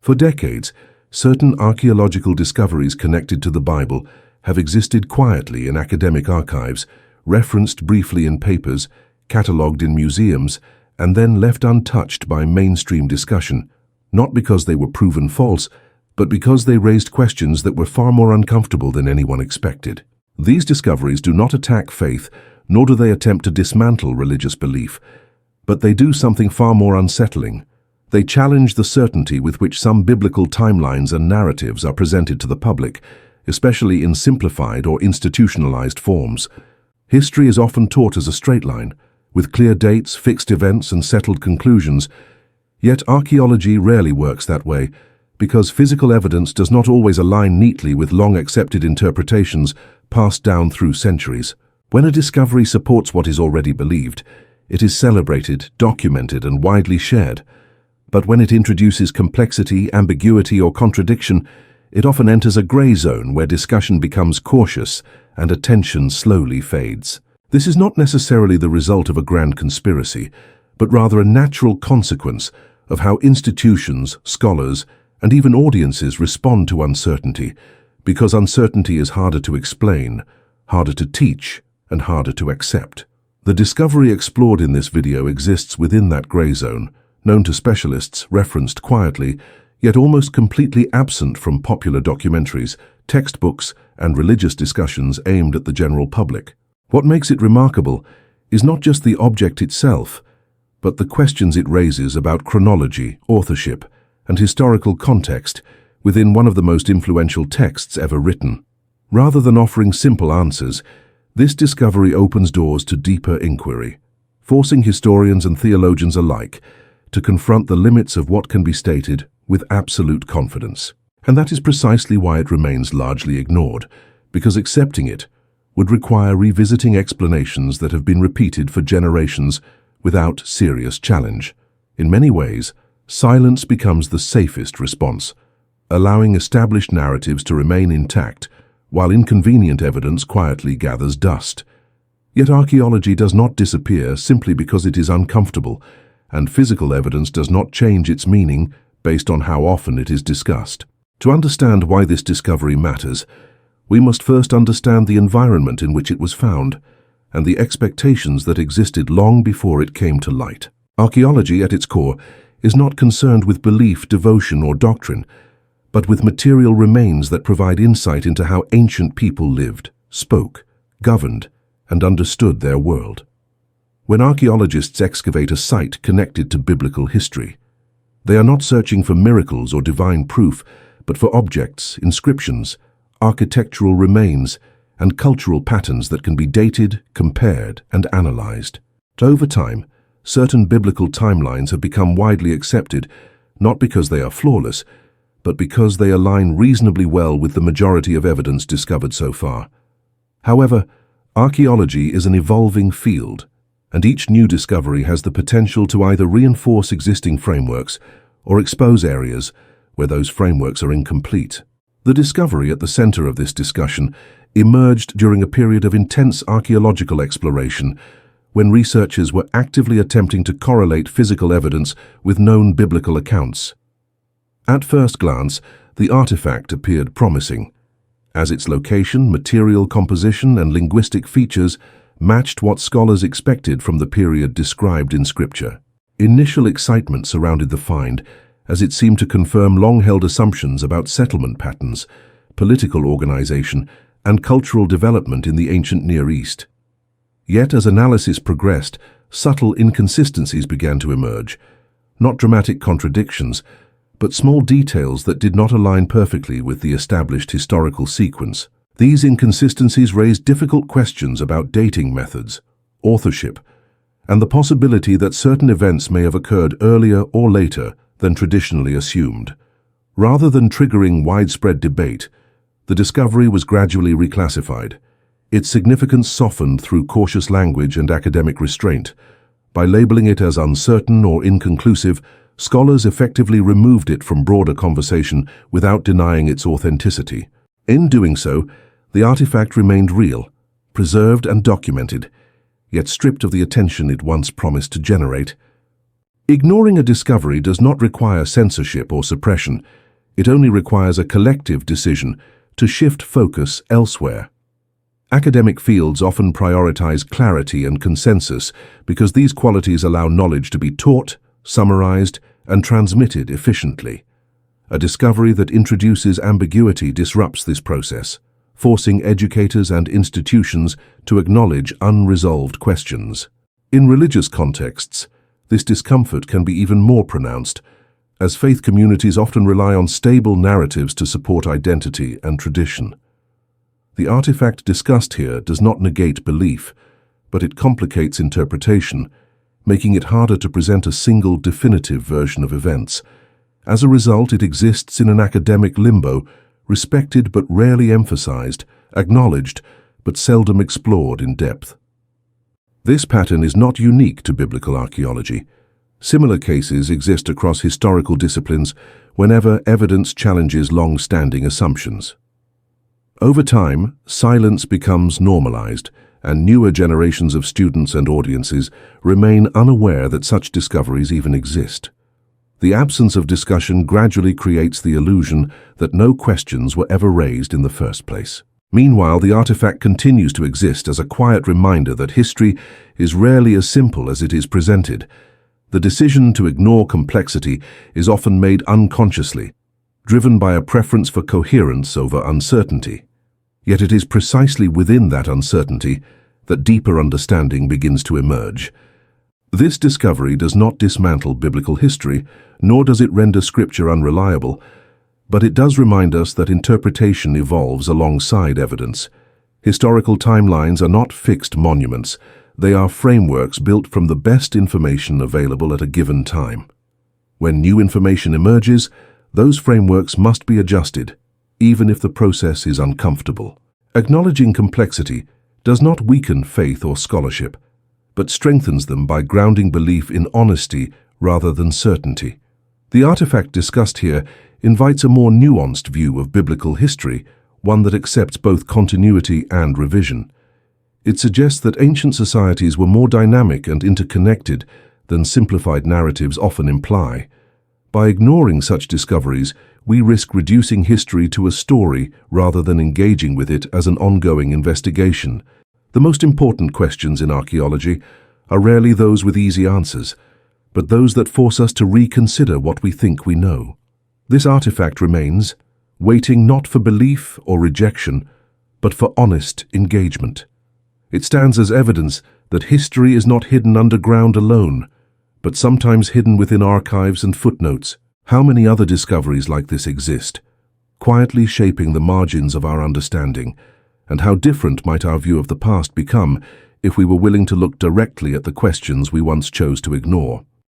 For decades, certain archaeological discoveries connected to the Bible have existed quietly in academic archives, referenced briefly in papers, catalogued in museums, and then left untouched by mainstream discussion, not because they were proven false, but because they raised questions that were far more uncomfortable than anyone expected. These discoveries do not attack faith, nor do they attempt to dismantle religious belief, but they do something far more unsettling. They challenge the certainty with which some biblical timelines and narratives are presented to the public, especially in simplified or institutionalized forms. History is often taught as a straight line, with clear dates, fixed events, and settled conclusions. Yet archaeology rarely works that way, because physical evidence does not always align neatly with long-accepted interpretations passed down through centuries. When a discovery supports what is already believed, it is celebrated, documented, and widely shared. But when it introduces complexity, ambiguity, or contradiction, it often enters a gray zone where discussion becomes cautious and attention slowly fades. This is not necessarily the result of a grand conspiracy, but rather a natural consequence of how institutions, scholars, and even audiences respond to uncertainty, because uncertainty is harder to explain, harder to teach, and harder to accept. The discovery explored in this video exists within that gray zone, known to specialists, referenced quietly, yet almost completely absent from popular documentaries, textbooks, and religious discussions aimed at the general public. What makes it remarkable is not just the object itself, but the questions it raises about chronology, authorship, and historical context within one of the most influential texts ever written. Rather than offering simple answers, this discovery opens doors to deeper inquiry, forcing historians and theologians alike to confront the limits of what can be stated with absolute confidence. And that is precisely why it remains largely ignored, because accepting it would require revisiting explanations that have been repeated for generations without serious challenge. In many ways, silence becomes the safest response, allowing established narratives to remain intact while inconvenient evidence quietly gathers dust. Yet archaeology does not disappear simply because it is uncomfortable, and physical evidence does not change its meaning based on how often it is discussed. To understand why this discovery matters, we must first understand the environment in which it was found and the expectations that existed long before it came to light. Archaeology, at its core, is not concerned with belief, devotion, or doctrine, but with material remains that provide insight into how ancient people lived, spoke, governed, and understood their world. When archaeologists excavate a site connected to biblical history, they are not searching for miracles or divine proof, but for objects, inscriptions, architectural remains, and cultural patterns that can be dated, compared, and analyzed. Over time, certain biblical timelines have become widely accepted, not because they are flawless, but because they align reasonably well with the majority of evidence discovered so far. However, archaeology is an evolving field, and each new discovery has the potential to either reinforce existing frameworks or expose areas where those frameworks are incomplete. The discovery at the center of this discussion emerged during a period of intense archaeological exploration, when researchers were actively attempting to correlate physical evidence with known biblical accounts. At first glance, the artifact appeared promising, as its location, material composition, and linguistic features matched what scholars expected from the period described in Scripture. Initial excitement surrounded the find, as it seemed to confirm long-held assumptions about settlement patterns, political organization, and cultural development in the ancient Near East. Yet as analysis progressed, subtle inconsistencies began to emerge, not dramatic contradictions, but small details that did not align perfectly with the established historical sequence. These inconsistencies raised difficult questions about dating methods, authorship, and the possibility that certain events may have occurred earlier or later than traditionally assumed. Rather than triggering widespread debate, the discovery was gradually reclassified. Its significance softened through cautious language and academic restraint. By labeling it as uncertain or inconclusive, scholars effectively removed it from broader conversation without denying its authenticity. In doing so, the artifact remained real, preserved and documented, yet stripped of the attention it once promised to generate. Ignoring a discovery does not require censorship or suppression. It only requires a collective decision to shift focus elsewhere. Academic fields often prioritize clarity and consensus because these qualities allow knowledge to be taught, summarized, and transmitted efficiently. A discovery that introduces ambiguity disrupts this process, forcing educators and institutions to acknowledge unresolved questions. In religious contexts, this discomfort can be even more pronounced, as faith communities often rely on stable narratives to support identity and tradition. The artifact discussed here does not negate belief, but it complicates interpretation, making it harder to present a single definitive version of events. As a result, it exists in an academic limbo, respected but rarely emphasized, acknowledged but seldom explored in depth. This pattern is not unique to biblical archaeology. Similar cases exist across historical disciplines whenever evidence challenges long-standing assumptions. Over time, silence becomes normalized, and newer generations of students and audiences remain unaware that such discoveries even exist. The absence of discussion gradually creates the illusion that no questions were ever raised in the first place. Meanwhile, the artifact continues to exist as a quiet reminder that history is rarely as simple as it is presented. The decision to ignore complexity is often made unconsciously, driven by a preference for coherence over uncertainty. Yet it is precisely within that uncertainty that deeper understanding begins to emerge. This discovery does not dismantle biblical history, nor does it render scripture unreliable, but it does remind us that interpretation evolves alongside evidence. Historical timelines are not fixed monuments. They are frameworks built from the best information available at a given time. When new information emerges, those frameworks must be adjusted, even if the process is uncomfortable. Acknowledging complexity does not weaken faith or scholarship, but strengthens them by grounding belief in honesty rather than certainty. The artifact discussed here invites a more nuanced view of biblical history, one that accepts both continuity and revision. It suggests that ancient societies were more dynamic and interconnected than simplified narratives often imply. By ignoring such discoveries, we risk reducing history to a story rather than engaging with it as an ongoing investigation. The most important questions in archaeology are rarely those with easy answers, but those that force us to reconsider what we think we know. This artifact remains, waiting not for belief or rejection, but for honest engagement. It stands as evidence that history is not hidden underground alone, but sometimes hidden within archives and footnotes. How many other discoveries like this exist, quietly shaping the margins of our understanding, and how different might our view of the past become if we were willing to look directly at the questions we once chose to ignore?